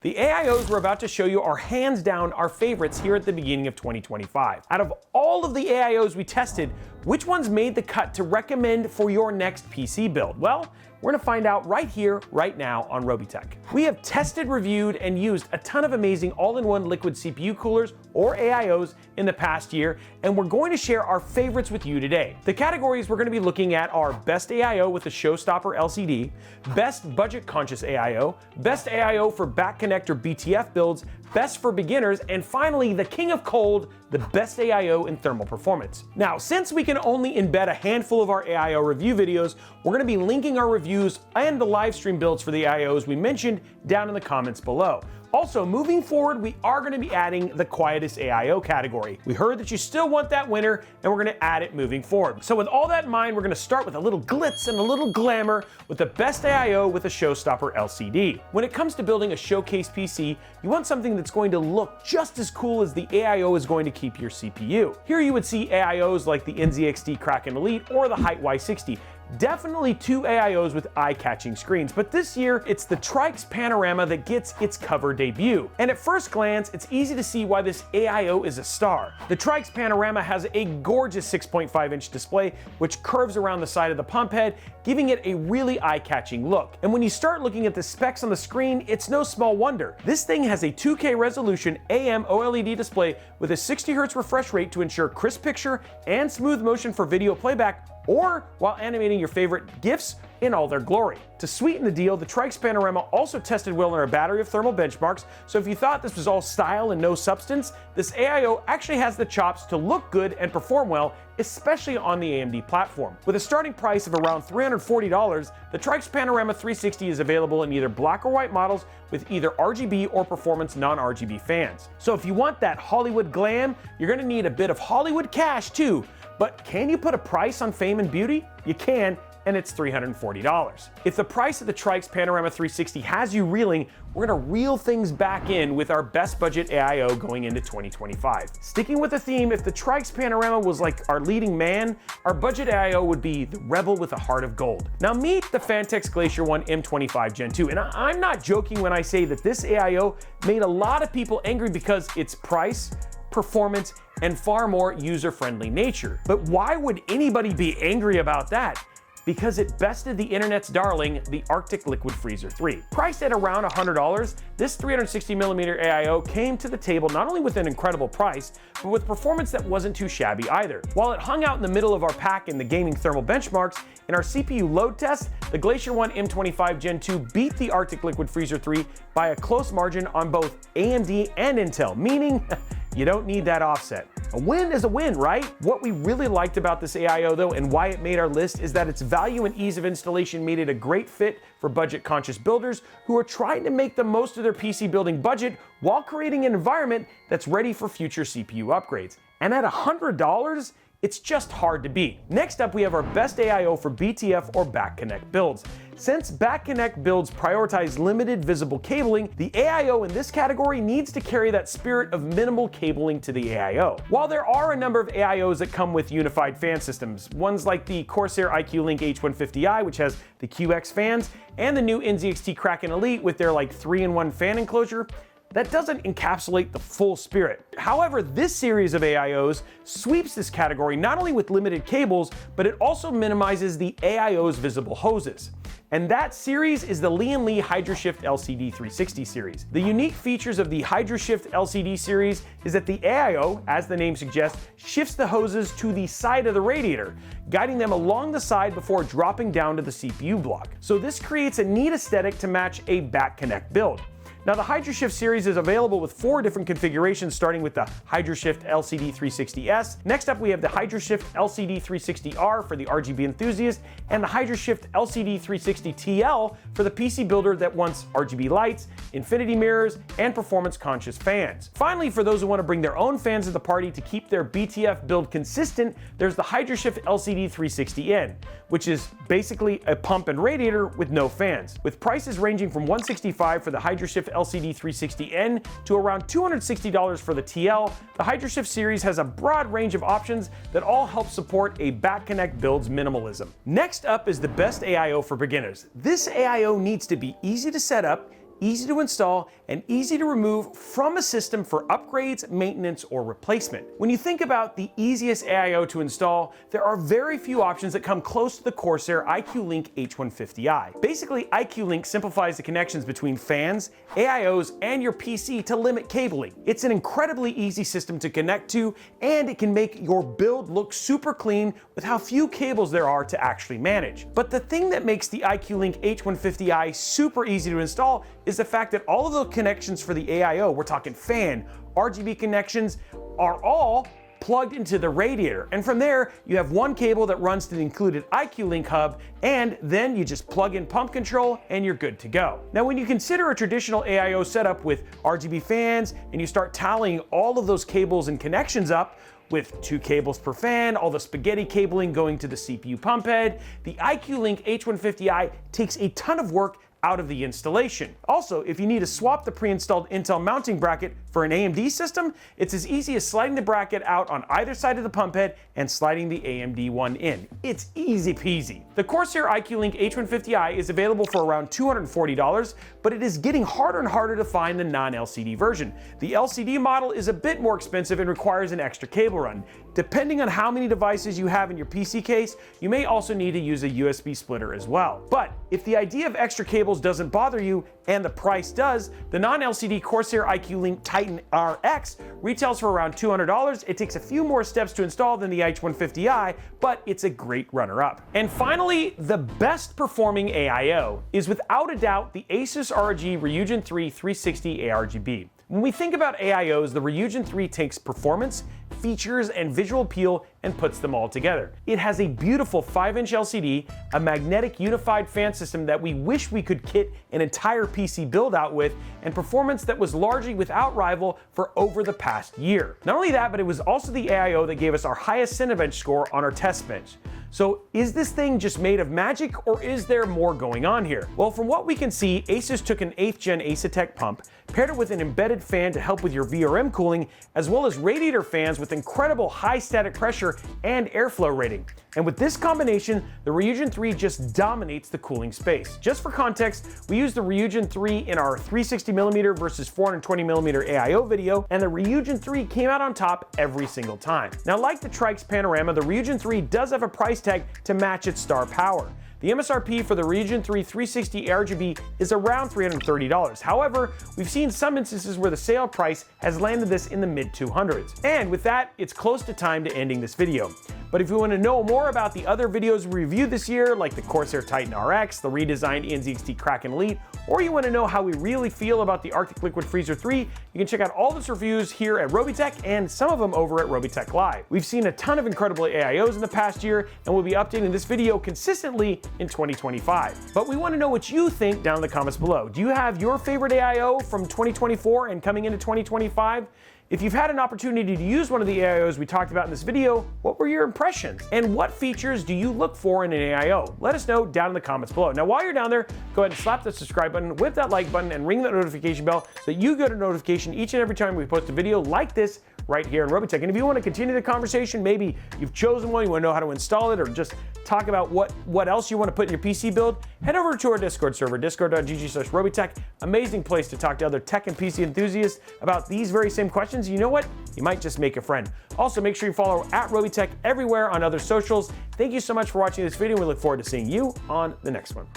The AIOs we're about to show you are hands down our favorites here at the beginning of 2025. Out of all of the AIOs we tested, which ones made the cut to recommend for your next PC build? Well, we're gonna find out right here, right now on Robeytech. We have tested, reviewed, and used a ton of amazing all-in-one liquid CPU coolers, or AIOs, in the past year, and we're going to share our favorites with you today. The categories we're gonna be looking at are Best AIO with a Showstopper LCD, Best Budget-Conscious AIO, Best AIO for Back Connect or BTF builds, Best for Beginners, and finally, the King of Cold, the Best AIO in Thermal Performance. Now, since we can only embed a handful of our AIO review videos, we're gonna be linking our reviews and the live stream builds for the AIOs we mentioned down in the comments below. Also, moving forward, we are going to be adding the quietest AIO category. We heard that you still want that winner, and we're going to add it moving forward. So with all that in mind, we're going to start with a little glitz and a little glamour with the best AIO with a Showstopper LCD. When it comes to building a showcase PC, you want something that's going to look just as cool as the AIO is going to keep your CPU. Here you would see AIOs like the NZXT KRAKEN Elite or the Height Y60. Definitely two AIOs with eye-catching screens, but this year it's the TRYX PANORAMA that gets its cover debut. And at first glance, it's easy to see why this AIO is a star. The TRYX PANORAMA has a gorgeous 6.5-inch display which curves around the side of the pump head, giving it a really eye-catching look. And when you start looking at the specs on the screen, it's no small wonder. This thing has a 2K resolution AM OLED display with a 60 Hz refresh rate to ensure crisp picture and smooth motion for video playback, or while animating your favorite GIFs in all their glory. To sweeten the deal, the TRYX PANORAMA also tested well in our battery of thermal benchmarks, so if you thought this was all style and no substance, this AIO actually has the chops to look good and perform well, especially on the AMD platform. With a starting price of around $340, the TRYX PANORAMA 360 is available in either black or white models with either RGB or performance non-RGB fans. So if you want that Hollywood glam, you're gonna need a bit of Hollywood cash too. But can you put a price on fame and beauty? You can, and it's $340. If the price of the TRYX PANORAMA 360 has you reeling, we're gonna reel things back in with our best budget AIO going into 2025. Sticking with the theme, if the TRYX PANORAMA was like our leading man, our budget AIO would be the rebel with a heart of gold. Now meet the PHANTEKS GLACIER 1 M25 Gen 2, and I'm not joking when I say that this AIO made a lot of people angry because its price, performance, and far more user-friendly nature. But why would anybody be angry about that? Because it bested the internet's darling, the Arctic Liquid Freezer 3. Priced at around $100, this 360mm AIO came to the table not only with an incredible price, but with performance that wasn't too shabby either. While it hung out in the middle of our pack in the gaming thermal benchmarks, in our CPU load test, the GLACIER 1 M25 Gen 2 beat the Arctic Liquid Freezer 3 by a close margin on both AMD and Intel, meaning you don't need that offset. A win is a win, right? What we really liked about this AIO though, and why it made our list, is that its value and ease of installation made it a great fit for budget-conscious builders who are trying to make the most of their PC building budget while creating an environment that's ready for future CPU upgrades. And at $100, it's just hard to beat. Next up, we have our best AIO for BTF or back connect builds. Since back connect builds prioritize limited visible cabling, the AIO in this category needs to carry that spirit of minimal cabling to the AIO. While there are a number of AIOs that come with unified fan systems, ones like the CORSAIR ICUE Link H150i, which has the QX fans, and the new NZXT KRAKEN Elite with their 3-in-1 fan enclosure, that doesn't encapsulate the full spirit. However, this series of AIOs sweeps this category not only with limited cables, but it also minimizes the AIO's visible hoses. And that series is the LIAN HYDROSHIFT LCD 360 series. The unique features of the HYDROSHIFT LCD series is that the AIO, as the name suggests, shifts the hoses to the side of the radiator, guiding them along the side before dropping down to the CPU block. So this creates a neat aesthetic to match a back connect build. Now the HYDROSHIFT series is available with 4 different configurations, starting with the HYDROSHIFT LCD 360S. Next up we have the HYDROSHIFT LCD 360R for the RGB enthusiast, and the HYDROSHIFT LCD 360 TL for the PC builder that wants RGB lights, infinity mirrors, and performance-conscious fans. Finally, for those who want to bring their own fans to the party to keep their BTF build consistent, there's the HYDROSHIFT LCD 360N, which is basically a pump and radiator with no fans. With prices ranging from $165 for the HYDROSHIFT LCD 360N to around $260 for the TL, the HYDROSHIFT series has a broad range of options that all help support a back connect build's minimalism. Next up is the best AIO for beginners. This AIO needs to be easy to set up, easy to install, and easy to remove from a system for upgrades, maintenance, or replacement. When you think about the easiest AIO to install, there are very few options that come close to the CORSAIR ICUE Link H150i. Basically, ICUE Link simplifies the connections between fans, AIOs, and your PC to limit cabling. It's an incredibly easy system to connect to, and it can make your build look super clean with how few cables there are to actually manage. But the thing that makes the ICUE Link H150i super easy to install is the fact that all of the connections for the AIO, we're talking fan, RGB connections, are all plugged into the radiator. And from there, you have one cable that runs to the included ICUE Link hub, and then you just plug in pump control and you're good to go. Now, when you consider a traditional AIO setup with RGB fans and you start tallying all of those cables and connections up, with 2 cables per fan, all the spaghetti cabling going to the CPU pump head, the ICUE Link H150i takes a ton of work out of the installation. Also, if you need to swap the pre-installed Intel mounting bracket for an AMD system, it's as easy as sliding the bracket out on either side of the pump head and sliding the AMD one in. It's easy peasy. The CORSAIR ICUE Link H150i is available for around $240, but it is getting harder and harder to find the non-LCD version. The LCD model is a bit more expensive and requires an extra cable run. Depending on how many devices you have in your PC case, you may also need to use a USB splitter as well. But if the idea of extra cables doesn't bother you, and the price does, the non-LCD CORSAIR ICUE Link Titan RX retails for around $200. It takes a few more steps to install than the H150i, but it's a great runner-up. And finally, the best performing AIO is without a doubt the ASUS ROG RYUJIN 3 360 ARGB. When we think about AIOs, the RYUJIN 3 takes performance, features, and visual appeal and puts them all together. It has a beautiful 5-inch LCD, a magnetic unified fan system that we wish we could kit an entire PC build out with, and performance that was largely without rival for over the past year. Not only that, but it was also the AIO that gave us our highest Cinebench score on our test bench. So is this thing just made of magic, or is there more going on here? Well, from what we can see, ASUS took an 8th gen Asetek pump, paired it with an embedded fan to help with your VRM cooling, as well as radiator fans with incredible high static pressure and airflow rating. And with this combination, the RYUJIN 3 just dominates the cooling space. Just for context, we used the RYUJIN 3 in our 360mm versus 420mm AIO video, and the RYUJIN 3 came out on top every single time. Now, like the TRYX PANORAMA, the RYUJIN 3 does have a price tag to match its star power. The MSRP for the RYUJIN 3 360 ARGB is around $330. However, we've seen some instances where the sale price has landed this in the mid-200s. And with that, it's close to time to ending this video. But if you want to know more about the other videos we reviewed this year, like the CORSAIR Titan RX, the redesigned NZXT KRAKEN Elite, or you want to know how we really feel about the Arctic Liquid Freezer 3, you can check out all those reviews here at Robeytech and some of them over at Robeytech Live. We've seen a ton of incredible AIOs in the past year, and we'll be updating this video consistently in 2025. But we want to know what you think down in the comments below. Do you have your favorite AIO from 2024 and coming into 2025? If you've had an opportunity to use one of the AIOs we talked about in this video, what were your impressions? And what features do you look for in an AIO? Let us know down in the comments below. Now, while you're down there, go ahead and slap the subscribe button, whip that like button, and ring that notification bell so that you get a notification each and every time we post a video like this right here in Robeytech. And if you want to continue the conversation, maybe you've chosen one, you want to know how to install it, or just talk about what else you want to put in your PC build, head over to our Discord server, discord.gg/Robeytech. Amazing place to talk to other tech and PC enthusiasts about these very same questions. You know what? You might just make a friend. Also, make sure you follow at Robeytech everywhere on other socials. Thank you so much for watching this video. We look forward to seeing you on the next one.